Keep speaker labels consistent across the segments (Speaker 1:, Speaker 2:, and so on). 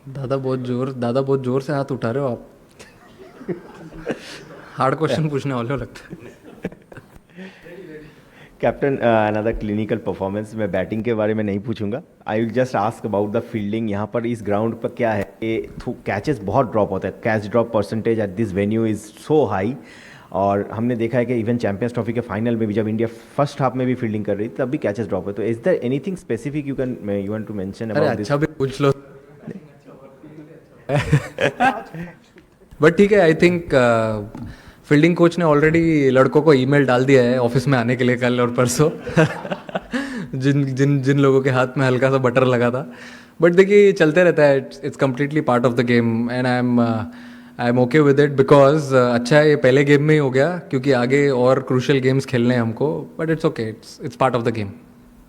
Speaker 1: दादा बहुत जोर से हाथ उठा रहे हो आप। हार्ड क्वेश्चन पूछने वाले हो लगता है।
Speaker 2: Captain, another clinical performance. मैं बैटिंग के बारे में नहीं पूछूंगा, I will just ask about the fielding. यहाँ पर इस ग्राउंड पर क्या है कि कैचेस बहुत ड्रॉप होता है, catch drop percentage at this venue is so high. और हमने देखा है कि इवन चैंपियंस ट्रॉफी के फाइनल में भी जब इंडिया फर्स्ट हाफ में भी फील्डिंग कर रही थी तब भी कैचेस ड्रॉप है। तो is there anything specific you want to mention
Speaker 1: अरे
Speaker 2: अबाउट दिस?
Speaker 1: अच्छा भी पूछ लो। बट ठीक है, आई थिंक फील्डिंग कोच ने ऑलरेडी लड़कों को ईमेल डाल दिया है ऑफिस में आने के लिए कल और परसों। जिन जिन जिन लोगों के हाथ में हल्का सा बटर लगा था। बट देखिए चलते रहता है, it's completely part of the game and I am okay with it because अच्छा है ये पहले गेम में ही हो गया, क्योंकि आगे और क्रूशियल गेम्स खेलने हैं हमको। But it's okay, it's part of the game,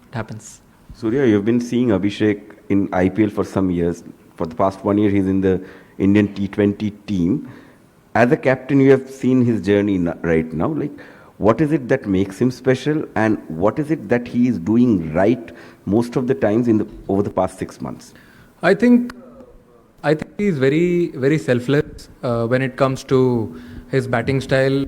Speaker 1: it happens.
Speaker 3: Surya, you've been seeing Abhishek in IPL for some years. For the past 1 year, he's in the Indian T20 team. As a captain, you have seen his journey right now. Like, what is it that makes him special, and what is it that he is doing right most of the times over the past 6 months?
Speaker 1: I think I think he's very selfless when it comes to his batting style.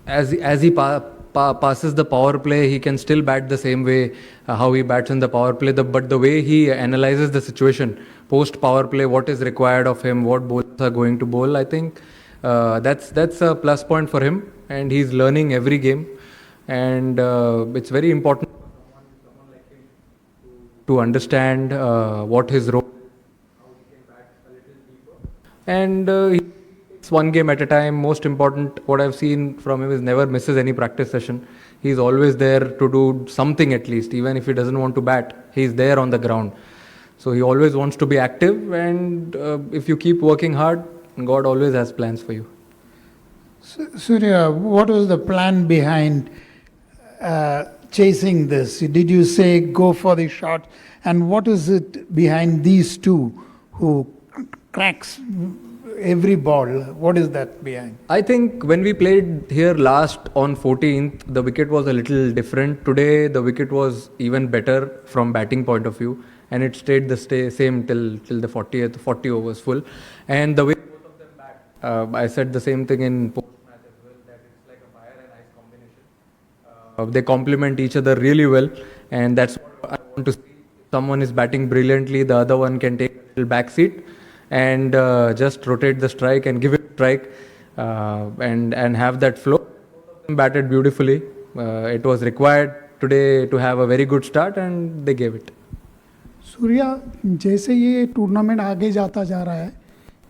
Speaker 1: As he passes the power play, he can still bat the same way how he bats in the power play. But the way he analyzes the situation post power play, what is required of him, what bowlers are going to bowl, I think that's a plus point for him, and he's learning every game. And it's very important to understand what his role. And it's one game at a time. Most important, what I've seen from him is never misses any practice session. He's always there to do something at least, even if he doesn't want to bat. He's there on the ground. So he always wants to be active, and if you keep working hard, God always has plans for you.
Speaker 4: Surya, what was the plan behind chasing this? Did you say go for the shot? And what is it behind these two who cracks every ball? What is that behind?
Speaker 1: I think when we played here last on 14th, the wicket was a little different. Today, the wicket was even better from batting point of view, and it stayed the same till the 40th, 40 overs full. And the way both of them bat, I said the same thing in post match as well, that it's like a fire and ice combination. They complement each other really well, and that's what I want to see. If someone is batting brilliantly, the other one can take a little back seat and just rotate the strike and give it a strike, and have that flow. Both of them batted beautifully. It was required today to have a very good start, and they gave it.
Speaker 4: Surya, जैसे ये tournament आगे जाता जा रहा है,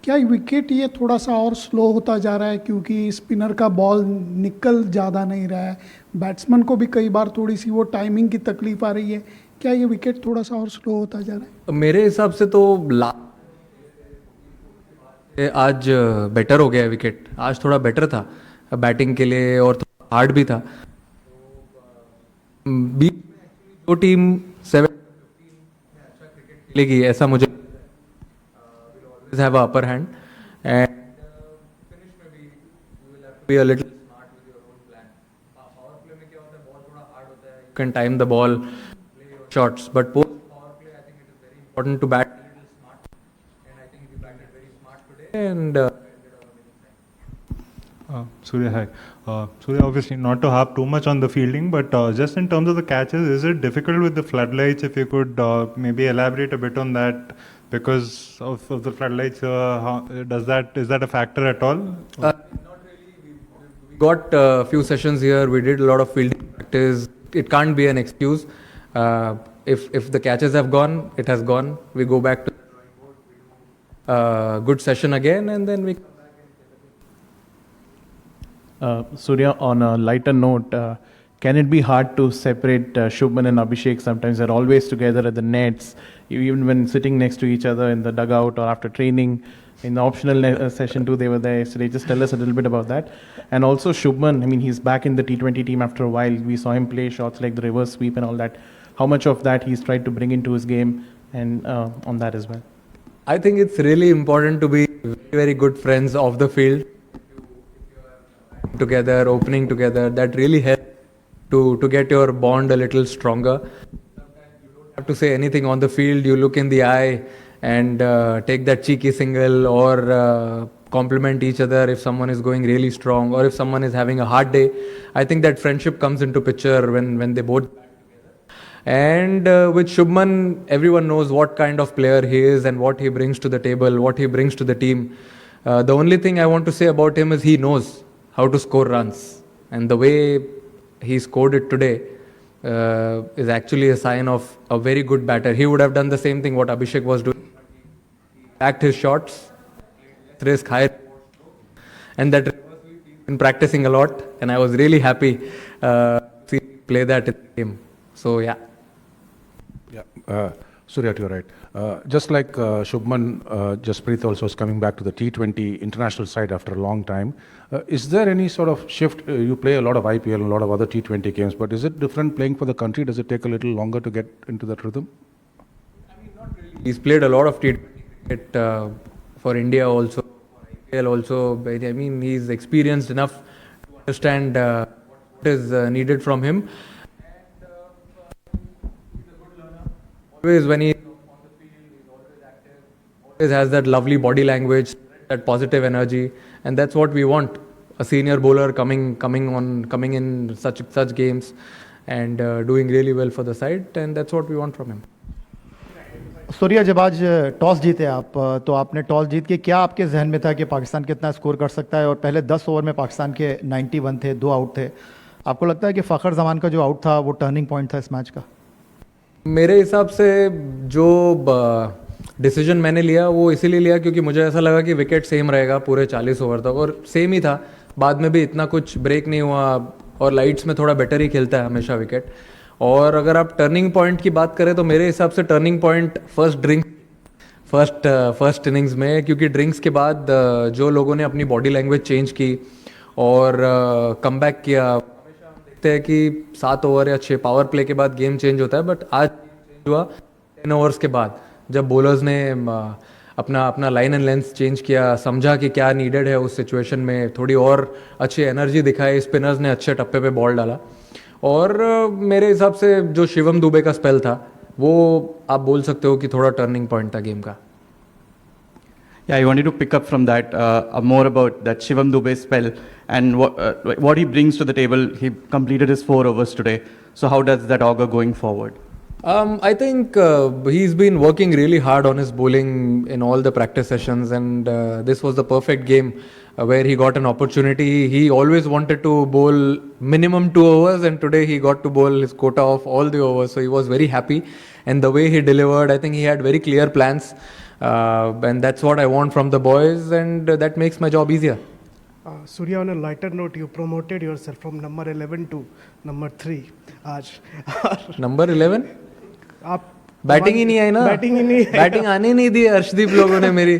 Speaker 4: क्या wicket ये थोड़ा सा और स्लो होता जा रहा है? क्योंकि स्पिनर का बॉल निकल ज़्यादा नहीं रहा है, बैट्समैन को भी कई बार थोड़ी सी वो टाइमिंग की तकलीफ आ रही है। क्या ये विकेट थोड़ा सा और स्लो होता जा रहा है?
Speaker 1: मेरे हिसाब से तो आज बेटर हो गया है विकेट। आज थोड़ा बेटर था बैटिंग के लिए और थोड़ा हार्ड भी था। जो टीम 7 खेलेगी ऐसा मुझे have a upper hand, and finish में भी you will have to be a little smart with your own plan. Power play में क्या होता है, बॉल थोड़ा हार्ड होता है, you can time the ball, play your shots, but post power play I think it is very important to bat a little smart, and I think we batted very smart today, and
Speaker 5: Surya, hi. Surya, obviously not to harp too much on the fielding, but just in terms of the catches, is it difficult with the floodlights? If you could maybe elaborate a bit on that, because of the floodlights, is that a factor at all?
Speaker 1: not really. We got a few sessions here. We did a lot of fielding practice. It can't be an excuse. If the catches have gone, it has gone. We go back to good session again, and then we.
Speaker 6: Surya, on a lighter note, can it be hard to separate Shubman and Abhishek? Sometimes they're always together at the nets, even when sitting next to each other in the dugout or after training. In the optional session too, they were there yesterday. Just tell us a little bit about that. And also Shubman, I mean, he's back in the T20 team after a while. We saw him play shots like the reverse sweep and all that. How much of that he's tried to bring into his game, and on that as well?
Speaker 1: I think it's really important to be very, very good friends off the field. Together, opening together, that really helps to get your bond a little stronger. Sometimes you don't have to say anything on the field. You look in the eye and take that cheeky single or compliment each other if someone is going really strong or if someone is having a hard day. I think that friendship comes into picture when they both. And with Shubman, everyone knows what kind of player he is and what he brings to the table, what he brings to the team. The only thing I want to say about him is he knows how to score runs. And the way he scored it today is actually a sign of a very good batter. He would have done the same thing what Abhishek was doing. Backed his shots, risk high, and that we've been practicing a lot. And I was really happy to see him play that in the game. So yeah.
Speaker 7: Yeah, Surya, you're right. Just like Shubman, Jasprit also is coming back to the T20 international side after a long time. Is there any sort of shift? You play a lot of IPL and a lot of other T20 games, but is it different playing for the country? Does it take a little longer to get into that rhythm?
Speaker 1: He's played a lot of T20 cricket for India also, for IPL also. I mean, he's experienced enough to understand what is needed from him. Always when he is on the field, he's always active, always has that lovely body language, that positive energy, and that's what we want. A senior bowler coming in such games and doing really well for the side, and that's what we want from him.
Speaker 8: Surya, जब आज toss जीते आप, तो आपने toss जीत के क्या आपके जहन में था कि पाकिस्तान कितना स्कोर कर सकता है? और पहले 10 ओवर में पाकिस्तान के 91 थे, 2 आउट थे. आपको लगता है कि फ़खर जमान का जो आउट था वो टर्निंग पॉइंट था इस मैच का?
Speaker 1: मेरे हिसाब से जो डिसीजन मैंने लिया वो इसीलिए लिया क्योंकि मुझे ऐसा लगा कि विकेट सेम रहेगा पूरे 40 ओवर तक, और सेम ही था. बाद में भी इतना कुछ ब्रेक नहीं हुआ और लाइट्स में थोड़ा बेटर ही खेलता है हमेशा विकेट. और अगर आप टर्निंग पॉइंट की बात करें तो मेरे हिसाब से टर्निंग पॉइंट फर्स्ट इनिंग्स में, क्योंकि ड्रिंक्स के बाद जो लोगों ने अपनी बॉडी लैंग्वेज चेंज की और कमबैक किया. देखते हैं कि 7 ओवर या 6 पावर प्ले के बाद गेम चेंज होता है, बट आज चेंज हुआ 10 ओवर्स के बाद, जब बॉलर्स ने अपना लाइन एंड लेंथ चेंज किया, समझा कि क्या नीडेड है उस सिचुएशन में, थोड़ी और अच्छी एनर्जी दिखाई, स्पिनर्स ने अच्छे टप्पे पे बॉल डाला. और मेरे हिसाब से जो शिवम दुबे का स्पेल था वो आप बोल सकते हो कि थोड़ा टर्निंग पॉइंट था गेम का.
Speaker 9: Yeah, I wanted to pick up from that, more about that Shivam Dube spell and what he brings to the table. He completed his 4 overs today. So how does that augur going forward?
Speaker 1: I think he's been working really hard on his bowling in all the practice sessions, and this was the perfect game where he got an opportunity. He always wanted to bowl minimum 2 overs, and today he got to bowl his quota of all the overs. So he was very happy, and the way he delivered, I think he had very clear plans, and that's what I want from the boys, and that makes my job easier.
Speaker 10: Surya, on a lighter note, you promoted yourself from number 11 to number 3 आज.
Speaker 1: Number 11
Speaker 10: आप
Speaker 1: batting ही नहीं आई ना, batting आने नहीं दी अर्शदीप लोगों ने मेरी.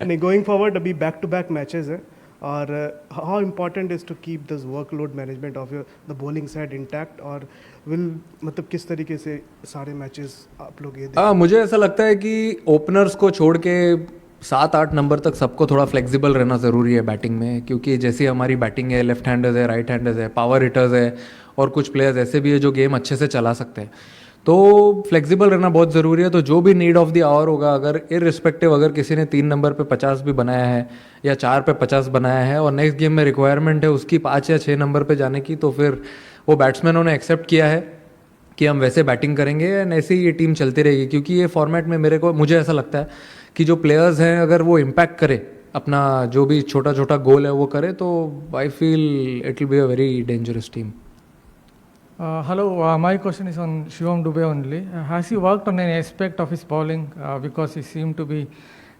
Speaker 10: नहीं, गोइंग फॉरवर्ड अभी बैक टू बैक मैचेस हैं, और how important is to keep this workload management of your the bowling side intact, और मतलब किस तरीके से सारे मैचेस आप लोग ये
Speaker 1: मुझे ऐसा लगता है कि ओपनर्स को छोड़ के 7-8 नंबर तक सबको थोड़ा फ्लेक्सिबल रहना ज़रूरी है बैटिंग में, क्योंकि जैसी हमारी बैटिंग है, लेफ्ट हैंडर्स है, राइट हैंडर्स है, पावर हिटर्स है, और कुछ प्लेयर्स ऐसे भी है जो गेम अच्छे से चला सकते हैं. तो फ्लेक्सिबल रहना बहुत ज़रूरी है. तो जो भी नीड ऑफ द आवर होगा, अगर इररिस्पेक्टिव अगर किसी ने 3 नंबर पे 50 भी बनाया है या 4 पे 50 बनाया है और नेक्स्ट गेम में रिक्वायरमेंट है उसकी 5 या 6 नंबर पे जाने की, तो फिर वो बैट्समैनों ने एक्सेप्ट किया है कि हम वैसे बैटिंग करेंगे एंड ऐसे ही ये टीम चलती रहेगी. क्योंकि ये फॉर्मेट में मुझे ऐसा लगता है कि जो प्लेयर्स हैं अगर वो इम्पैक्ट करे, अपना जो भी छोटा छोटा गोल है वो करे, तो I feel it will be a very dangerous team.
Speaker 11: Hello, my question is on Shivam Dube only. Has he worked on any aspect of his bowling, because he seemed to be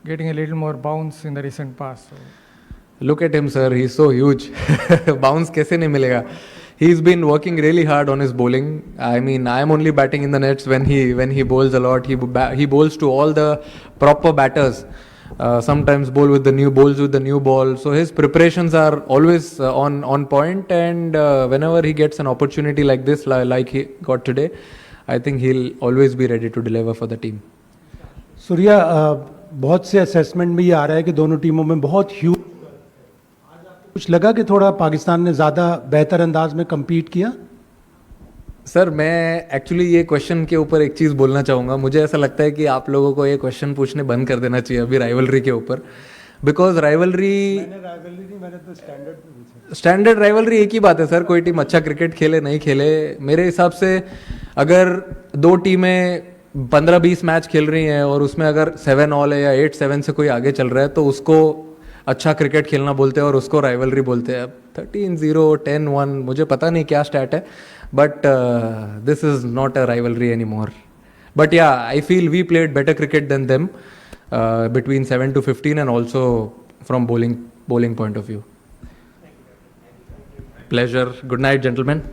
Speaker 11: getting a little more bounce in the recent past? So.
Speaker 1: Look at him, sir. He's so huge. Bounce कैसे नहीं मिलेगा? He's been working really hard on his bowling. I mean, I am only batting in the nets when he bowls a lot. He bowls to all the proper batters. Sometimes bowls with the new ball. So his preparations are always on point, and whenever he gets an opportunity like this, like he got today, I think he'll always be ready to deliver for the team.
Speaker 12: Surya, बहुत से assessment में ये आ रहा है कि दोनों टीमों में बहुत ह्यूज, कुछ लगा कि थोड़ा पाकिस्तान ने ज़्यादा बेहतर अंदाज में कम्पीट किया?
Speaker 1: सर मैं एक्चुअली ये क्वेश्चन के ऊपर एक चीज़ बोलना चाहूँगा. मुझे ऐसा लगता है कि आप लोगों को ये क्वेश्चन पूछने बंद कर देना चाहिए अभी राइवलरी के ऊपर. बिकॉज राइवलरी स्टैंडर्ड राइवलरी एक ही बात है सर. कोई टीम अच्छा क्रिकेट खेले नहीं खेले, मेरे हिसाब से अगर दो टीमें 15-20 मैच खेल रही हैं और उसमें अगर 7 ऑल है या 8-7 से कोई आगे चल रहा है तो उसको अच्छा क्रिकेट खेलना बोलते हैं और उसको राइवलरी बोलते हैं. अब 13-0, 10-1, मुझे पता नहीं क्या स्टैट है, but this is not a rivalry anymore. But yeah I feel we played better cricket than them between 7 to 15 and also from bowling point of view. Pleasure. Good night, gentlemen.